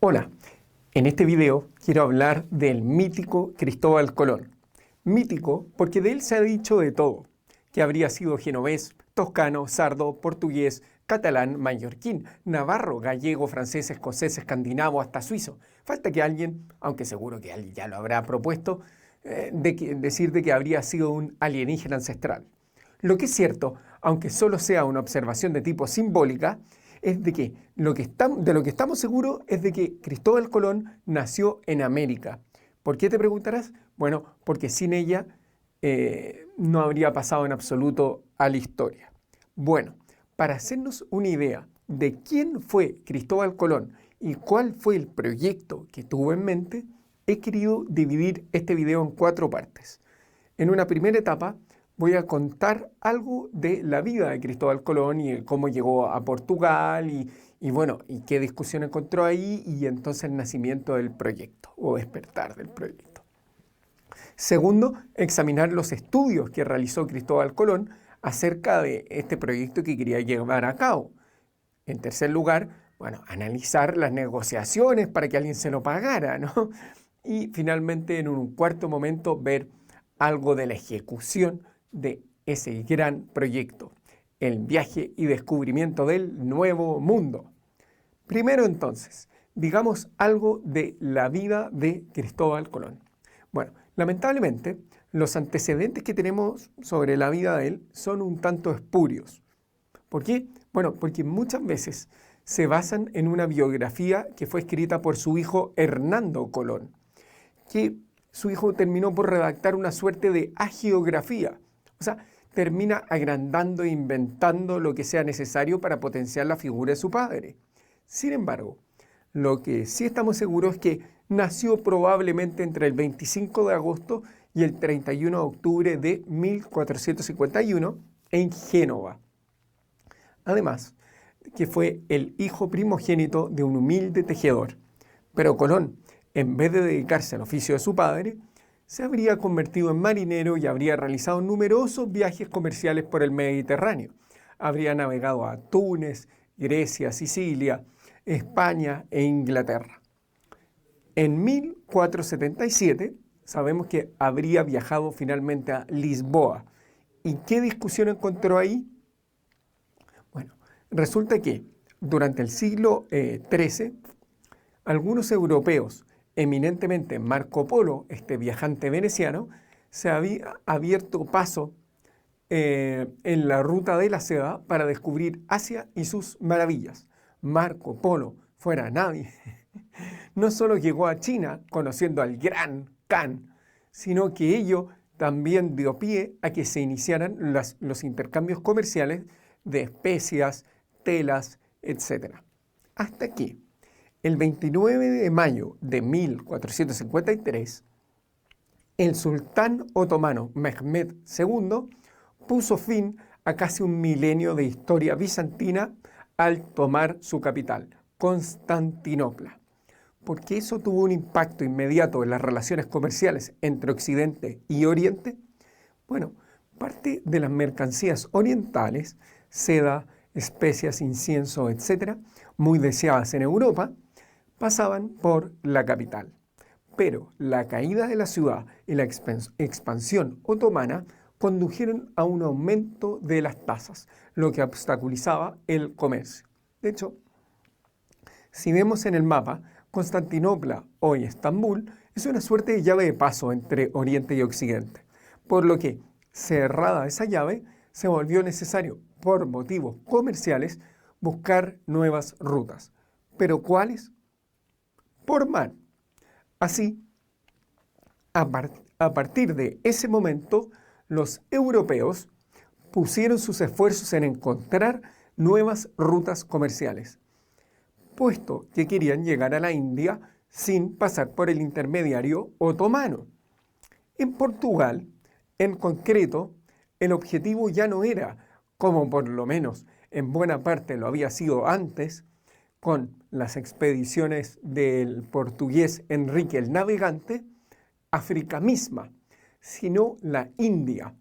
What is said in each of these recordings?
Hola, en este video quiero hablar del mítico Cristóbal Colón. Mítico porque de él se ha dicho de todo, que habría sido genovés, toscano, sardo, portugués, catalán, mallorquín, navarro, gallego, francés, escocés, escandinavo, hasta suizo. Falta que alguien, aunque seguro que alguien ya lo habrá propuesto, decir de que habría sido un alienígena ancestral. Lo que es cierto, aunque solo sea una observación de tipo simbólica, es de que de lo que estamos seguros es de que Cristóbal Colón nació en América. ¿Por qué te preguntarás? Bueno, porque sin ella no habría pasado en absoluto a la historia. Bueno, para hacernos una idea de quién fue Cristóbal Colón y cuál fue el proyecto que tuvo en mente, he querido dividir este video en 4 partes. En una primera etapa voy a contar algo de la vida de Cristóbal Colón y cómo llegó a Portugal y qué discusión encontró ahí y entonces el nacimiento del proyecto o despertar del proyecto. Segundo, examinar los estudios que realizó Cristóbal Colón acerca de este proyecto que quería llevar a cabo. En tercer lugar, analizar las negociaciones para que alguien se lo pagara, ¿no? Y finalmente, en un cuarto momento, ver algo de la ejecución de ese gran proyecto, el viaje y descubrimiento del nuevo mundo. Primero entonces, digamos algo de la vida de Cristóbal Colón. Bueno, lamentablemente, los antecedentes que tenemos sobre la vida de él son un tanto espurios. ¿Por qué? Bueno, porque muchas veces se basan en una biografía que fue escrita por su hijo Hernando Colón, que su hijo terminó por redactar una suerte de hagiografía. O sea, termina agrandando e inventando lo que sea necesario para potenciar la figura de su padre. Sin embargo, lo que sí estamos seguros es que nació probablemente entre el 25 de agosto y el 31 de octubre de 1451 en Génova. Además, que fue el hijo primogénito de un humilde tejedor. Pero Colón, en vez de dedicarse al oficio de su padre, se habría convertido en marinero y habría realizado numerosos viajes comerciales por el Mediterráneo. Habría navegado a Túnez, Grecia, Sicilia, España e Inglaterra. En 1477 sabemos que habría viajado finalmente a Lisboa. ¿Y qué discusión encontró ahí? Bueno, resulta que durante el siglo XIII, algunos europeos, eminentemente Marco Polo, este viajante veneciano, se había abierto paso en la ruta de la seda para descubrir Asia y sus maravillas. Marco Polo, fuera nadie, no solo llegó a China conociendo al gran Khan, sino que ello también dio pie a que se iniciaran los intercambios comerciales de especias, telas, etc. Hasta que el 29 de mayo de 1453, el sultán otomano Mehmed II puso fin a casi un milenio de historia bizantina al tomar su capital, Constantinopla. ¿Por qué eso tuvo un impacto inmediato en las relaciones comerciales entre Occidente y Oriente? Bueno, parte de las mercancías orientales, seda, especias, incienso, etc., muy deseadas en Europa, pasaban por la capital. Pero la caída de la ciudad y la expansión otomana condujeron a un aumento de las tasas, lo que obstaculizaba el comercio. De hecho, si vemos en el mapa, Constantinopla, hoy Estambul, es una suerte de llave de paso entre Oriente y Occidente, por lo que, cerrada esa llave, se volvió necesario, por motivos comerciales, buscar nuevas rutas. ¿Pero cuáles? Por mar. Así, a partir de ese momento, los europeos pusieron sus esfuerzos en encontrar nuevas rutas comerciales, puesto que querían llegar a la India sin pasar por el intermediario otomano. En Portugal, en concreto, el objetivo ya no era, como por lo menos en buena parte lo había sido antes, con las expediciones del portugués Enrique el Navegante, África misma, sino la India.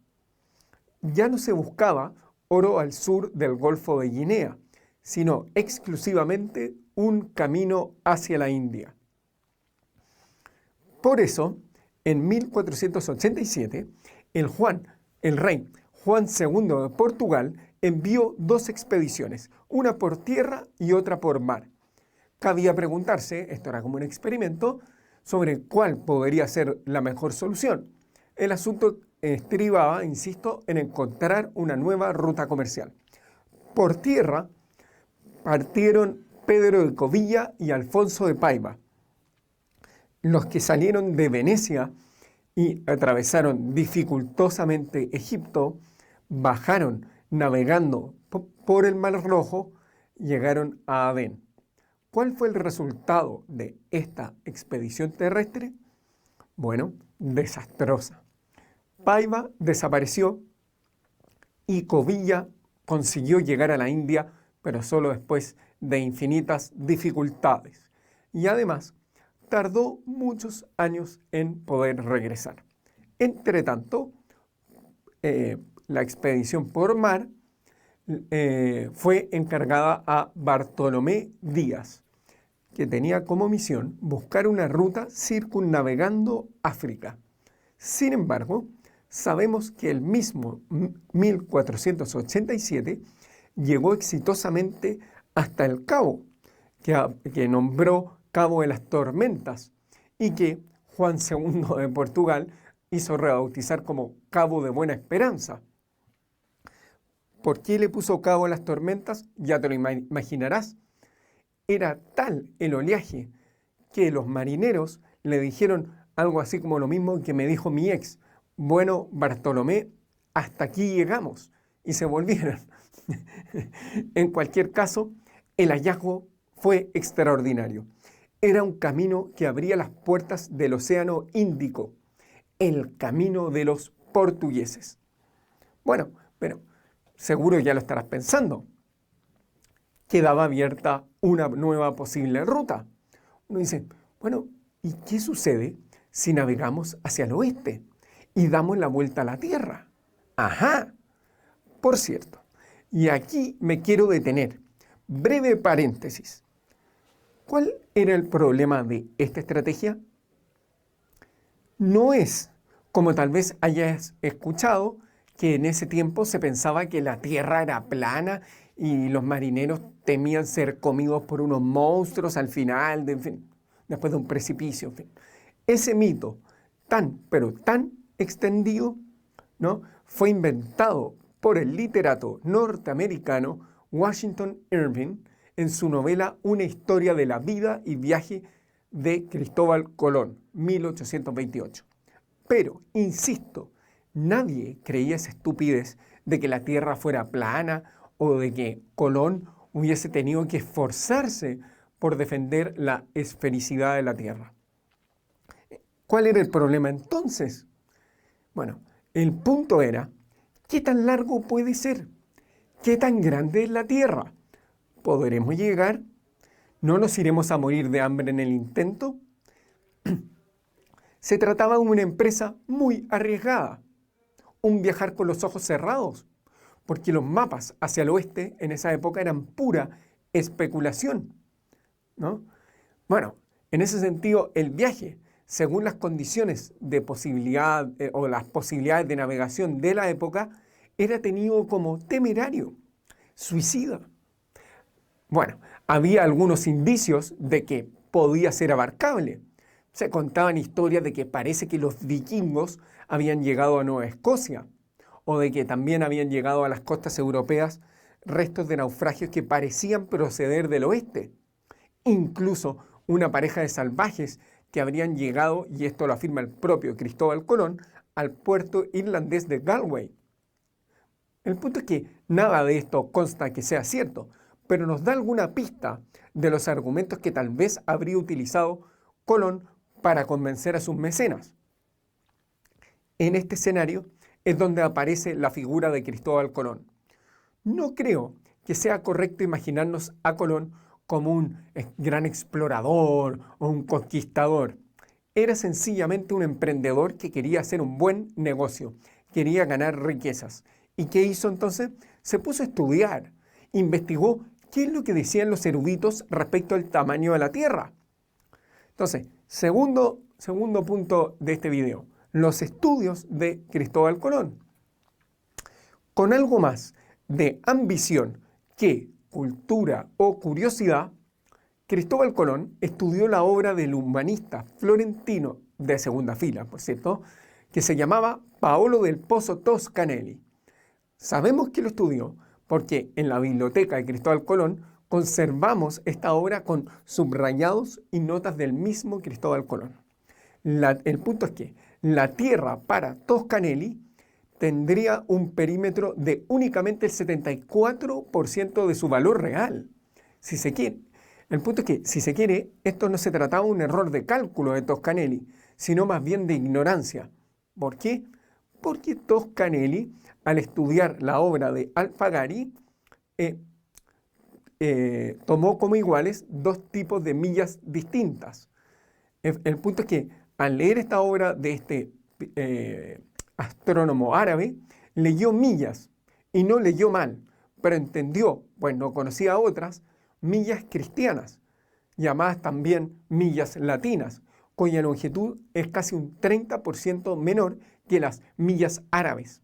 Ya no se buscaba oro al sur del Golfo de Guinea, sino exclusivamente un camino hacia la India. Por eso, en 1487, el rey Juan II de Portugal envió dos expediciones, una por tierra y otra por mar. Cabía preguntarse, esto era como un experimento, sobre cuál podría ser la mejor solución. El asunto estribaba, insisto, en encontrar una nueva ruta comercial. Por tierra partieron Pedro de Covilla y Alfonso de Paiva, los que salieron de Venecia y atravesaron dificultosamente Egipto, bajaron navegando por el Mar Rojo, llegaron a Adén. ¿Cuál fue el resultado de esta expedición terrestre? Bueno, desastrosa. Paiva desapareció y Covilla consiguió llegar a la India, pero solo después de infinitas dificultades. Y además, tardó muchos años en poder regresar. Entretanto, la expedición por mar fue encargada a Bartolomé Díaz, que tenía como misión buscar una ruta circunnavegando África. Sin embargo, sabemos que el mismo 1487 llegó exitosamente hasta el Cabo, que nombró Cabo de las Tormentas, y que Juan II de Portugal hizo rebautizar como Cabo de Buena Esperanza. ¿Por qué le puso Cabo a las Tormentas? Ya te lo imaginarás. Era tal el oleaje que los marineros le dijeron algo así como lo mismo que me dijo mi ex: bueno, Bartolomé, hasta aquí llegamos, y se volvieron. En cualquier caso, el hallazgo fue extraordinario. Era un camino que abría las puertas del Océano Índico, el camino de los portugueses. Bueno, pero seguro ya lo estarás pensando. Quedaba abierta una nueva posible ruta. Uno dice, bueno, ¿y qué sucede si navegamos hacia el oeste y damos la vuelta a la Tierra? Ajá, por cierto, y aquí me quiero detener. Breve paréntesis. ¿Cuál era el problema de esta estrategia? No es, como tal vez hayas escuchado, que en ese tiempo se pensaba que la Tierra era plana y los marineros temían ser comidos por unos monstruos al final, después de un precipicio. En fin. Ese mito pero tan extendido, ¿no?, fue inventado por el literato norteamericano Washington Irving en su novela Una historia de la vida y viaje de Cristóbal Colón, 1828. Pero, insisto, nadie creía esa estupidez de que la Tierra fuera plana o de que Colón hubiese tenido que esforzarse por defender la esfericidad de la Tierra. ¿Cuál era el problema entonces? Bueno, el punto era, ¿qué tan largo puede ser? ¿Qué tan grande es la Tierra? ¿Podremos llegar? ¿No nos iremos a morir de hambre en el intento? Se trataba de una empresa muy arriesgada, un viajar con los ojos cerrados, porque los mapas hacia el oeste en esa época eran pura especulación, ¿no? Bueno, en ese sentido, el viaje, según las condiciones de posibilidad o las posibilidades de navegación de la época, era tenido como temerario, suicida. Bueno, había algunos indicios de que podía ser abarcable. Se contaban historias de que parece que los vikingos habían llegado a Nueva Escocia, o de que también habían llegado a las costas europeas restos de naufragios que parecían proceder del oeste. Incluso una pareja de salvajes que habrían llegado, y esto lo afirma el propio Cristóbal Colón, al puerto irlandés de Galway. El punto es que nada de esto consta que sea cierto, pero nos da alguna pista de los argumentos que tal vez habría utilizado Colón para convencer a sus mecenas. En este escenario es donde aparece la figura de Cristóbal Colón. No creo que sea correcto imaginarnos a Colón como un gran explorador o un conquistador. Era sencillamente un emprendedor que quería hacer un buen negocio, quería ganar riquezas. ¿Y qué hizo entonces? Se puso a estudiar, investigó ¿qué es lo que decían los eruditos respecto al tamaño de la Tierra? Entonces, segundo punto de este video, los estudios de Cristóbal Colón. Con algo más de ambición que cultura o curiosidad, Cristóbal Colón estudió la obra del humanista florentino de segunda fila, por cierto, que se llamaba Paolo del Pozzo Toscanelli. Sabemos que lo estudió porque en la biblioteca de Cristóbal Colón conservamos esta obra con subrayados y notas del mismo Cristóbal Colón. El punto es que la Tierra para Toscanelli tendría un perímetro de únicamente el 74% de su valor real. Si se quiere. El punto es que, si se quiere, esto no se trataba de un error de cálculo de Toscanelli, sino más bien de ignorancia. ¿Por qué? Porque Toscanelli, al estudiar la obra de Alfagari, tomó como iguales dos tipos de millas distintas. El punto es que, al leer esta obra de este astrónomo árabe, leyó millas y no leyó mal, pero entendió, pues no conocía otras, millas cristianas, llamadas también millas latinas, cuya longitud es casi un 30% menor que las millas árabes.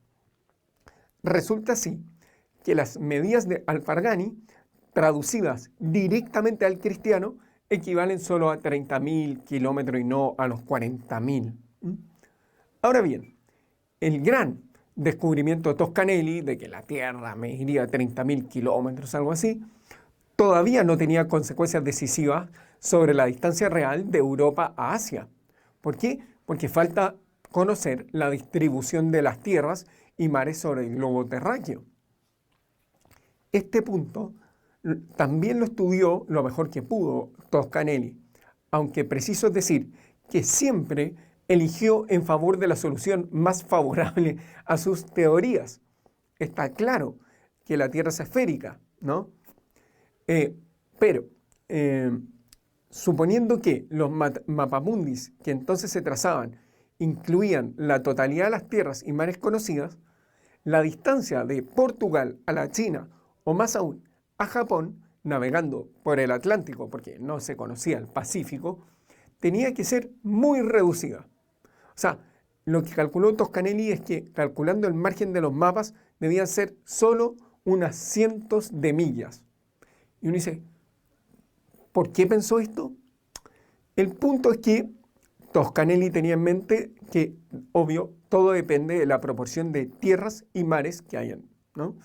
Resulta así que las medidas de Alfagari, traducidas directamente al cristiano, equivalen solo a 30.000 kilómetros y no a los 40.000. Ahora bien, el gran descubrimiento de Toscanelli, de que la Tierra mediría 30.000 kilómetros, algo así, todavía no tenía consecuencias decisivas sobre la distancia real de Europa a Asia. ¿Por qué? Porque falta conocer la distribución de las tierras y mares sobre el globo terráqueo. Este punto también lo estudió lo mejor que pudo Toscanelli, aunque preciso es decir que siempre eligió en favor de la solución más favorable a sus teorías. Está claro que la Tierra es esférica, ¿no? Pero suponiendo que los mapamundis que entonces se trazaban incluían la totalidad de las tierras y mares conocidas, la distancia de Portugal a la China, o más aún a Japón, navegando por el Atlántico, porque no se conocía el Pacífico, tenía que ser muy reducida. O sea, lo que calculó Toscanelli es que, calculando el margen de los mapas, debían ser solo unas cientos de millas. Y uno dice, ¿por qué pensó esto? El punto es que Toscanelli tenía en mente que, obvio, todo depende de la proporción de tierras y mares que hayan, ¿no?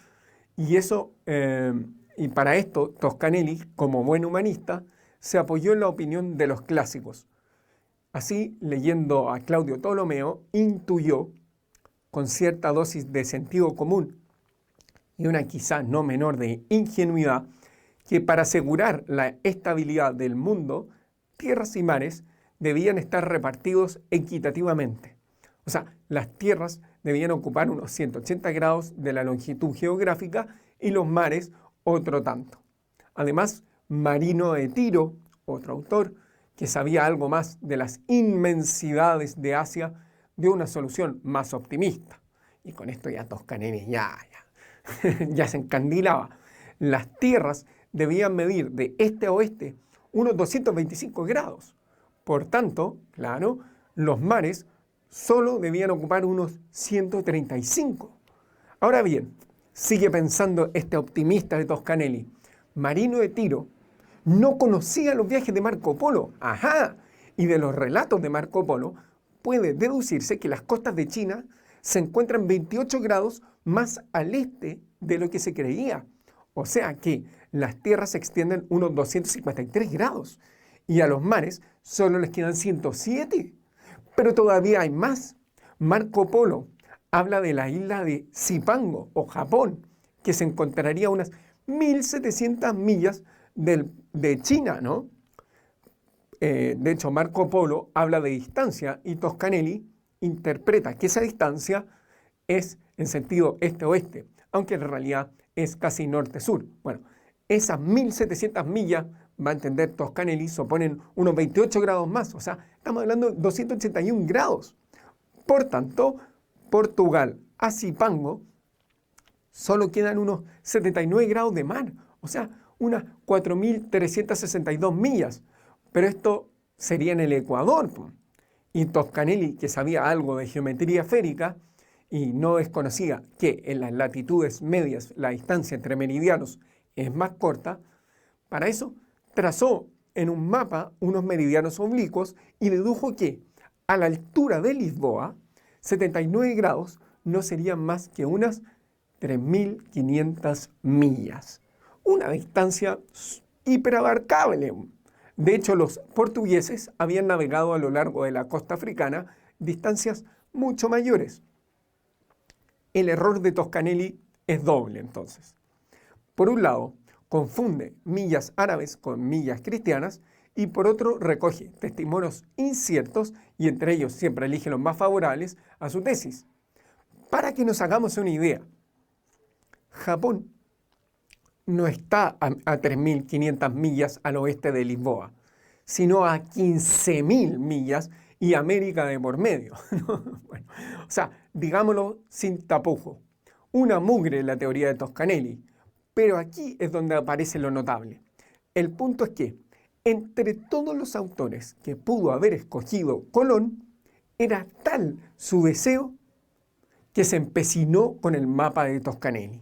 Y eso, y para esto, Toscanelli, como buen humanista, se apoyó en la opinión de los clásicos. Así, leyendo a Claudio Ptolomeo, intuyó, con cierta dosis de sentido común y una quizá no menor de ingenuidad, que para asegurar la estabilidad del mundo, tierras y mares debían estar repartidos equitativamente. O sea, las tierras debían ocupar unos 180 grados de la longitud geográfica y los mares otro tanto. Además, Marino de Tiro, otro autor, que sabía algo más de las inmensidades de Asia, dio una solución más optimista. Y con esto ya Toscanelli ya se encandilaba. Las tierras debían medir de este a oeste unos 225 grados. Por tanto, claro, los mares solo debían ocupar unos 135. Ahora bien, sigue pensando este optimista de Toscanelli, Marino de Tiro no conocía los viajes de Marco Polo. ¡Ajá! Y de los relatos de Marco Polo puede deducirse que las costas de China se encuentran 28 grados más al este de lo que se creía. O sea que las tierras se extienden unos 253 grados y a los mares solo les quedan 107. Pero todavía hay más. Marco Polo habla de la isla de Zipango o Japón, que se encontraría a unas 1.700 millas de China, ¿no? De hecho, Marco Polo habla de distancia y Toscanelli interpreta que esa distancia es en sentido este-oeste, aunque en realidad es casi norte-sur. Bueno, esas 1.700 millas, va a entender Toscanelli, suponen unos 28 grados más, o sea, estamos hablando de 281 grados. Por tanto, Portugal a Zipango solo quedan unos 79 grados de mar, o sea, unas 4.362 millas, pero esto sería en el Ecuador. Y Toscanelli, que sabía algo de geometría esférica y no desconocía que en las latitudes medias la distancia entre meridianos es más corta, para eso trazó en un mapa unos meridianos oblicuos y dedujo que a la altura de Lisboa, 79 grados no serían más que unas 3.500 millas. Una distancia hiperabarcable. De hecho, los portugueses habían navegado a lo largo de la costa africana distancias mucho mayores. El error de Toscanelli es doble, entonces. Por un lado, confunde millas árabes con millas cristianas y por otro recoge testimonios inciertos y entre ellos siempre elige los más favorables a su tesis. Para que nos hagamos una idea, Japón no está a 3.500 millas al oeste de Lisboa, sino a 15.000 millas y América de por medio. Bueno, o sea, digámoslo sin tapujo, una mugre la teoría de Toscanelli, pero aquí es donde aparece lo notable. El punto es que, entre todos los autores que pudo haber escogido Colón, era tal su deseo que se empecinó con el mapa de Toscanelli.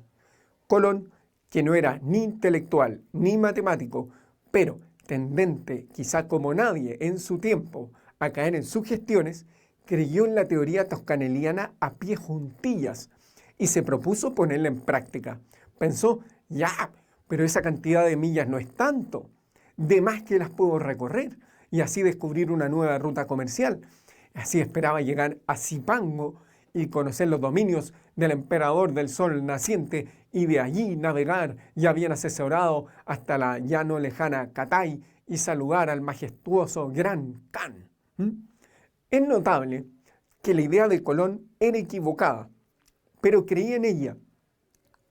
Colón, que no era ni intelectual ni matemático, pero tendente, quizá como nadie en su tiempo, a caer en sugestiones, creyó en la teoría toscaneliana a pie juntillas y se propuso ponerla en práctica. Pensó, ya, pero esa cantidad de millas no es tanto, de más que las puedo recorrer y así descubrir una nueva ruta comercial. Así esperaba llegar a Zipango y conocer los dominios del emperador del sol naciente y de allí navegar, ya bien asesorado, hasta la ya no lejana Catay y saludar al majestuoso Gran Khan. Es notable que la idea de Colón era equivocada, pero creía en ella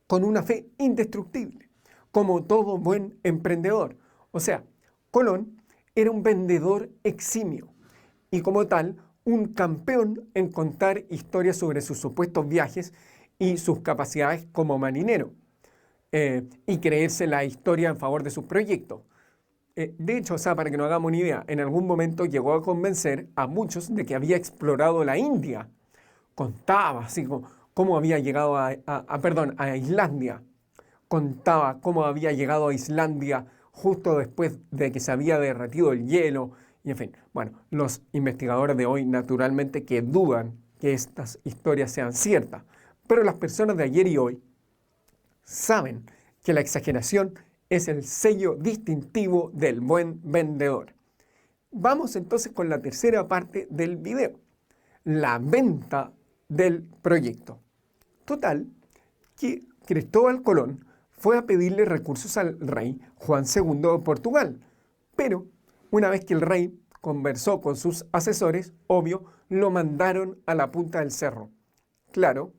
con una fe indestructible, como todo buen emprendedor. O sea, Colón era un vendedor eximio y como tal, un campeón en contar historias sobre sus supuestos viajes y sus capacidades como marinero, y creerse la historia en favor de sus proyectos. De hecho, o sea, para que nos hagamos una idea, en algún momento llegó a convencer a muchos de que había explorado la India. Contaba así cómo había llegado a Islandia. Contaba cómo había llegado a Islandia justo después de que se había derretido el hielo. Y en fin, bueno, los investigadores de hoy naturalmente que dudan que estas historias sean ciertas. Pero las personas de ayer y hoy saben que la exageración es el sello distintivo del buen vendedor. Vamos entonces con la tercera parte del video, la venta del proyecto. Total, que Cristóbal Colón fue a pedirle recursos al rey Juan II de Portugal, pero una vez que el rey conversó con sus asesores, obvio, lo mandaron a la punta del cerro. Claro,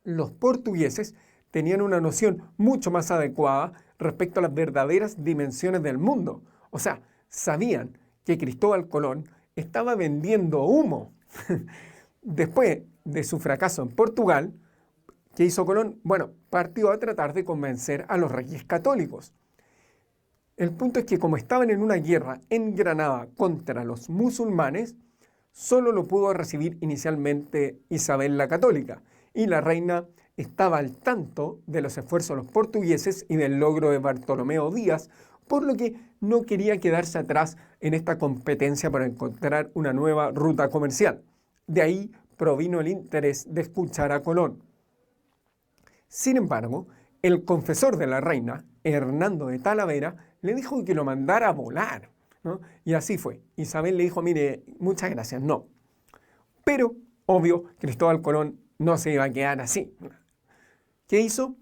los portugueses tenían una noción mucho más adecuada respecto a las verdaderas dimensiones del mundo. O sea, sabían que Cristóbal Colón estaba vendiendo humo. Después de su fracaso en Portugal, ¿qué hizo Colón? Bueno, partió a tratar de convencer a los reyes católicos. El punto es que como estaban en una guerra en Granada contra los musulmanes, solo lo pudo recibir inicialmente Isabel la Católica, y la reina estaba al tanto de los esfuerzos de los portugueses y del logro de Bartolomeo Díaz, por lo que no quería quedarse atrás en esta competencia para encontrar una nueva ruta comercial. De ahí provino el interés de escuchar a Colón. Sin embargo, el confesor de la reina, Hernando de Talavera, le dijo que lo mandara a volar, ¿no? Y así fue. Isabel le dijo, mire, muchas gracias, no. Pero, obvio, Cristóbal Colón no se iba a quedar así. ¿Qué hizo?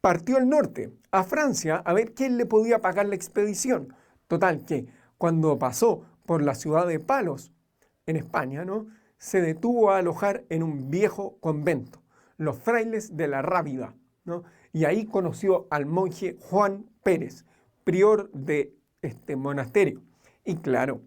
Partió al norte, a Francia, a ver quién le podía pagar la expedición. Total, que cuando pasó por la ciudad de Palos, en España, ¿no?, se detuvo a alojar en un viejo convento, los frailes de la Rábida, ¿no? Y ahí conoció al monje Juan Pérez, prior de este monasterio. Y claro,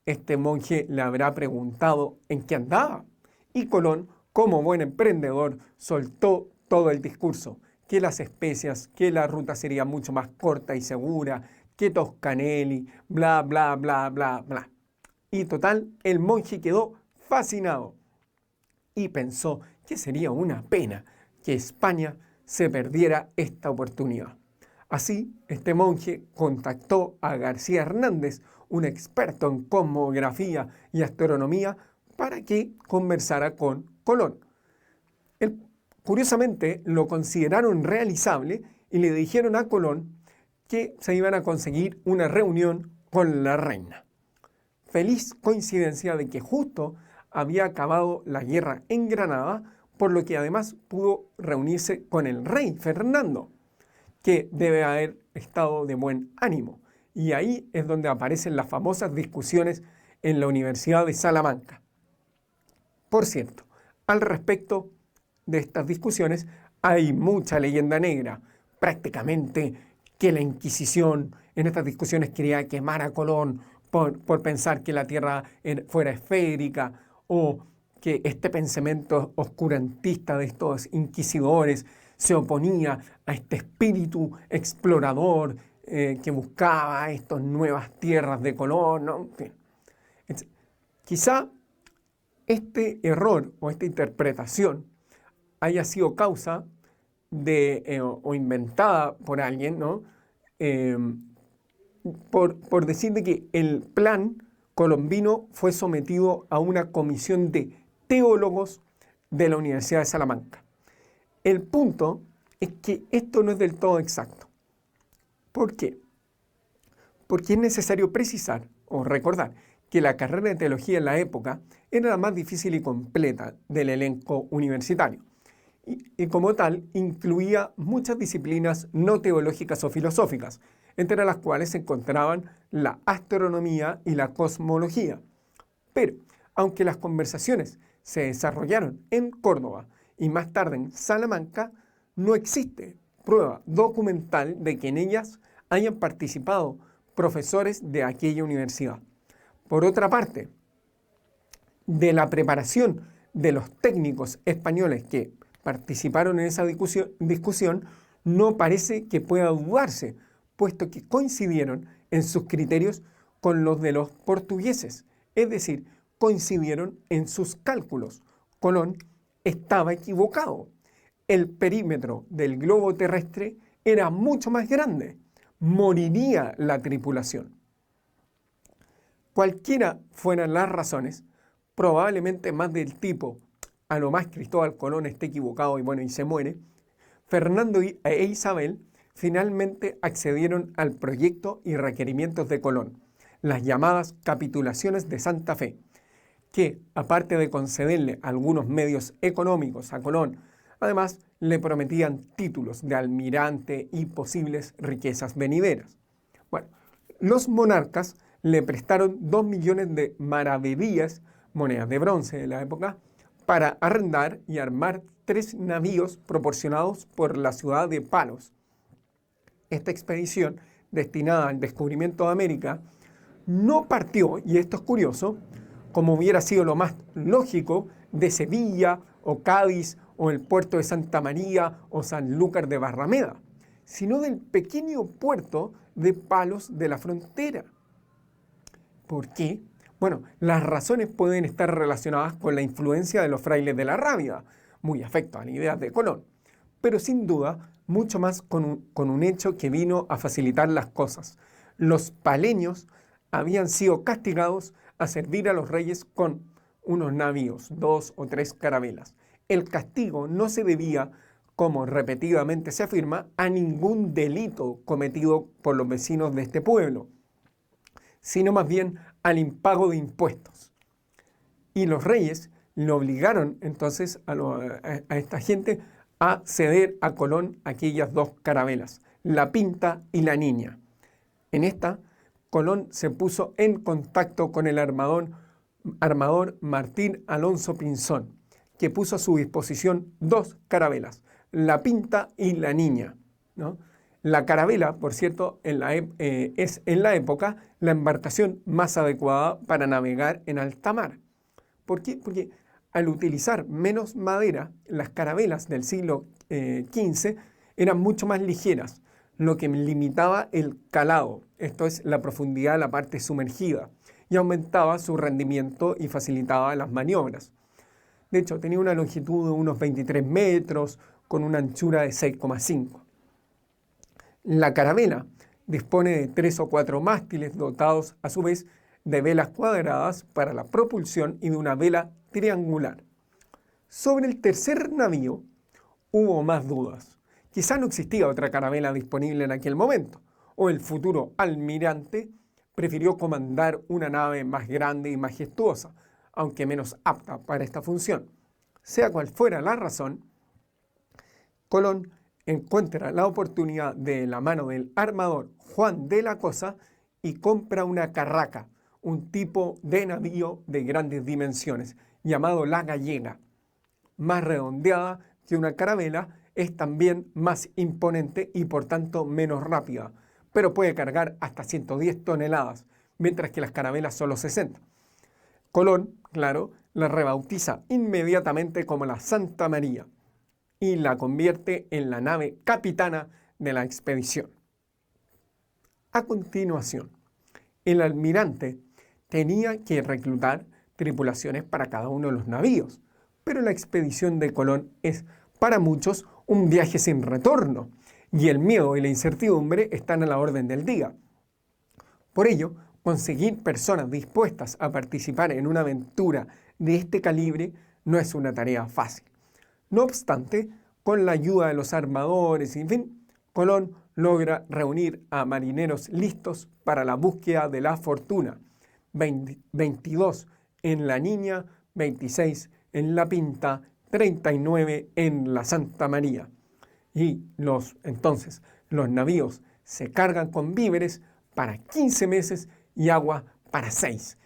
este monje le habrá preguntado en qué andaba. Y Colón, como buen emprendedor, soltó todo el discurso. que las especias, que la ruta sería mucho más corta y segura, que Toscanelli, bla, bla, bla, bla, bla. Y total, el monje quedó fascinado y pensó que sería una pena que España se perdiera esta oportunidad. Así, este monje contactó a García Hernández, un experto en cosmografía y astronomía, para que conversara con Colón. Curiosamente, lo consideraron realizable y le dijeron a Colón que se iban a conseguir una reunión con la reina. Feliz coincidencia de que justo había acabado la guerra en Granada, por lo que además pudo reunirse con el rey Fernando, que debe haber estado de buen ánimo. Y ahí es donde aparecen las famosas discusiones en la Universidad de Salamanca. Por cierto, al respecto de estas discusiones hay mucha leyenda negra. Prácticamente que la Inquisición en estas discusiones quería quemar a Colón por pensar que la Tierra fuera esférica, o que este pensamiento oscurantista de estos inquisidores se oponía a este espíritu explorador que buscaba estas nuevas tierras de Colón, ¿no? Quizá este error o esta interpretación haya sido causa de, o inventada por alguien, ¿no? Por decir de que el plan colombino fue sometido a una comisión de teólogos de la Universidad de Salamanca. El punto es que esto no es del todo exacto. ¿Por qué? Porque es necesario precisar o recordar que la carrera de teología en la época era la más difícil y completa del elenco universitario, y como tal incluía muchas disciplinas no teológicas o filosóficas, entre las cuales se encontraban la astronomía y la cosmología. Pero, aunque las conversaciones se desarrollaron en Córdoba y más tarde en Salamanca, no existe prueba documental de que en ellas hayan participado profesores de aquella universidad. Por otra parte, de la preparación de los técnicos españoles que participaron en esa discusión, no parece que pueda dudarse, puesto que coincidieron en sus criterios con los de los portugueses, es decir, coincidieron en sus cálculos. Colón estaba equivocado. El perímetro del globo terrestre era mucho más grande. Moriría la tripulación. Cualquiera fueran las razones, probablemente más del tipo, a lo más Cristóbal Colón esté equivocado y se muere, Fernando e Isabel finalmente accedieron al proyecto y requerimientos de Colón, las llamadas capitulaciones de Santa Fe, que, aparte de concederle algunos medios económicos a Colón, además le prometían títulos de almirante y posibles riquezas venideras. Bueno, los monarcas le prestaron 2 millones de maravedíes, monedas de bronce de la época, para arrendar y armar 3 navíos proporcionados por la ciudad de Palos. Esta expedición, destinada al descubrimiento de América, no partió, y esto es curioso, como hubiera sido lo más lógico, de Sevilla o Cádiz o el puerto de Santa María o Sanlúcar de Barrameda, sino del pequeño puerto de Palos de la Frontera. ¿Por qué? Bueno, las razones pueden estar relacionadas con la influencia de los frailes de la Rábida, muy afecto a las ideas de Colón, pero sin duda mucho más con un hecho que vino a facilitar las cosas. Los paleños habían sido castigados a servir a los reyes con unos navíos, 2 o 3 carabelas. El castigo no se debía, como repetidamente se afirma, a ningún delito cometido por los vecinos de este pueblo, sino más bien al impago de impuestos. Y los reyes le obligaron entonces a esta gente a ceder a Colón aquellas 2 carabelas, la Pinta y la Niña. En esta, Colón se puso en contacto con el armador Martín Alonso Pinzón, que puso a su disposición 2 carabelas, la Pinta y la Niña, ¿no? La carabela, por cierto, es en la época la embarcación más adecuada para navegar en alta mar. ¿Por qué? Porque al utilizar menos madera, las carabelas del siglo XV eran mucho más ligeras, lo que limitaba el calado, esto es la profundidad de la parte sumergida, y aumentaba su rendimiento y facilitaba las maniobras. De hecho, tenía una longitud de unos 23 metros con una anchura de 6,5. La carabela dispone de 3 o 4 mástiles dotados a su vez de velas cuadradas para la propulsión y de una vela triangular. Sobre el tercer navío hubo más dudas. Quizá no existía otra carabela disponible en aquel momento, o el futuro almirante prefirió comandar una nave más grande y majestuosa, aunque menos apta para esta función. Sea cual fuera la razón, Colón encuentra la oportunidad de la mano del armador Juan de la Cosa y compra una carraca, un tipo de navío de grandes dimensiones, llamado La Gallega. Más redondeada que una carabela, es también más imponente y por tanto menos rápida, pero puede cargar hasta 110 toneladas, mientras que las carabelas solo 60. Colón, claro, la rebautiza inmediatamente como la Santa María y la convierte en la nave capitana de la expedición. A continuación, el almirante tenía que reclutar tripulaciones para cada uno de los navíos, pero la expedición de Colón es, para muchos, un viaje sin retorno, y el miedo y la incertidumbre están a la orden del día. Por ello, conseguir personas dispuestas a participar en una aventura de este calibre no es una tarea fácil. No obstante, con la ayuda de los armadores, en fin, Colón logra reunir a marineros listos para la búsqueda de la fortuna. 22 en la Niña, 26 en la Pinta, 39 en la Santa María. Y entonces los navíos se cargan con víveres para 15 meses y agua para 6.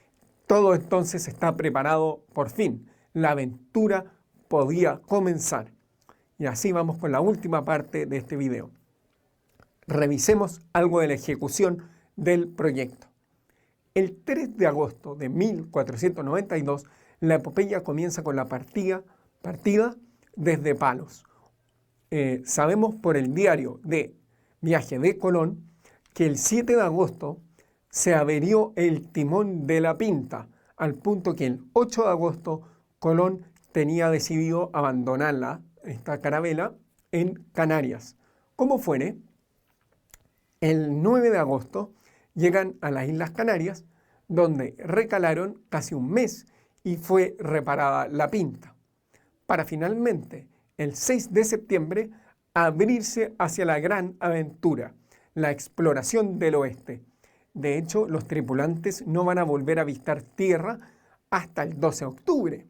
Todo entonces está preparado por fin. La aventura podía comenzar. Y así vamos con la última parte de este video. Revisemos algo de la ejecución del proyecto. El 3 de agosto de 1492, la epopeya comienza con la partida desde Palos. Sabemos por el diario de viaje de Colón que el 7 de agosto se averió el timón de la Pinta, al punto que el 8 de agosto Colón tenía decidido abandonarla, esta carabela, en Canarias. Como fuere, el 9 de agosto llegan a las Islas Canarias, donde recalaron casi un mes y fue reparada la Pinta, para finalmente, el 6 de septiembre, abrirse hacia la gran aventura, la exploración del oeste. De hecho, los tripulantes no van a volver a avistar tierra hasta el 12 de octubre,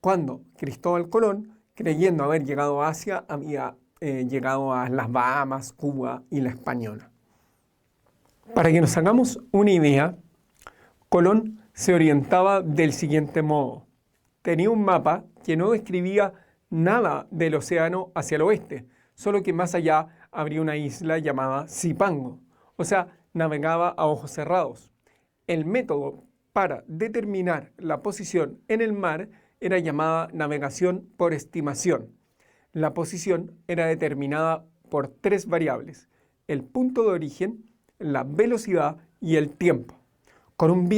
cuando Cristóbal Colón, creyendo haber llegado a Asia, había llegado a las Bahamas, Cuba y la Española. Para que nos hagamos una idea, Colón se orientaba del siguiente modo. Tenía un mapa que no describía nada del océano hacia el oeste, solo que más allá habría una isla llamada Zipango, o sea, navegaba a ojos cerrados. El método para determinar la posición en el mar era llamada navegación por estimación. La posición era determinada por 3 variables: el punto de origen, la velocidad y el tiempo. Con un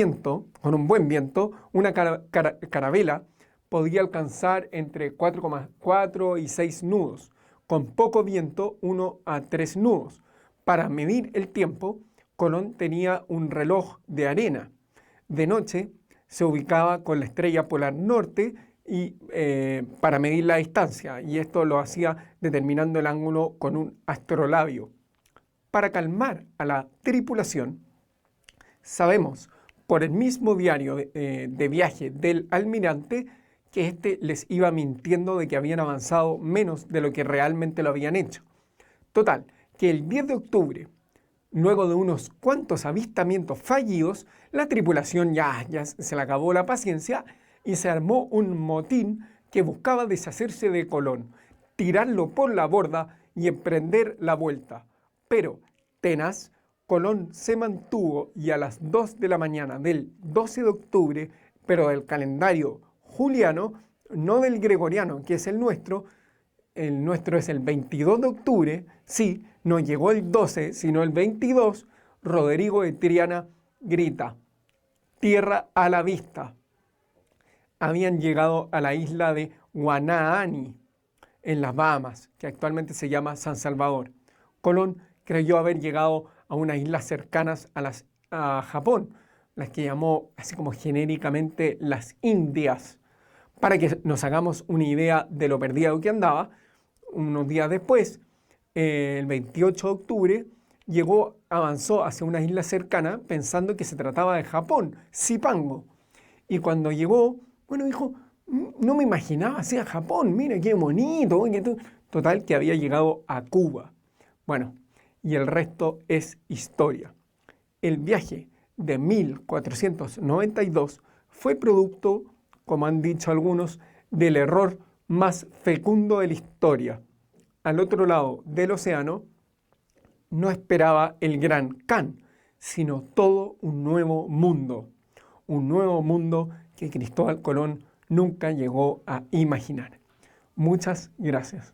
buen viento, una carabela podía alcanzar entre 4,4 y 6 nudos. Con poco viento, 1 a 3 nudos. Para medir el tiempo, Colón tenía un reloj de arena. De noche se ubicaba con la estrella polar norte y para medir la distancia, y esto lo hacía determinando el ángulo con un astrolabio. Para calmar a la tripulación, sabemos por el mismo diario de viaje del almirante que éste les iba mintiendo de que habían avanzado menos de lo que realmente lo habían hecho. Total, que el 10 de octubre, luego de unos cuantos avistamientos fallidos, la tripulación ya se le acabó la paciencia y se armó un motín que buscaba deshacerse de Colón, tirarlo por la borda y emprender la vuelta. Pero, tenaz, Colón se mantuvo y a las 2 de la mañana del 12 de octubre, pero del calendario juliano, no del gregoriano, que es el nuestro, el nuestro es el 22 de octubre, sí, no llegó el 12, sino el 22, Rodrigo de Triana grita, tierra a la vista. Habían llegado a la isla de Guanaani, en las Bahamas, que actualmente se llama San Salvador. Colón creyó haber llegado a unas islas cercanas a Japón, las que llamó así como genéricamente las Indias. Para que nos hagamos una idea de lo perdido que andaba, unos días después, el 28 de octubre, avanzó hacia una isla cercana pensando que se trataba de Japón, Zipango. Y cuando llegó, bueno, dijo, no me imaginaba así a Japón, mira qué bonito. Total, que había llegado a Cuba. Bueno, y el resto es historia. El viaje de 1492 fue producto, como han dicho algunos, del error más fecundo de la historia. Al otro lado del océano no esperaba el gran Khan, sino todo un nuevo mundo que Cristóbal Colón nunca llegó a imaginar. Muchas gracias.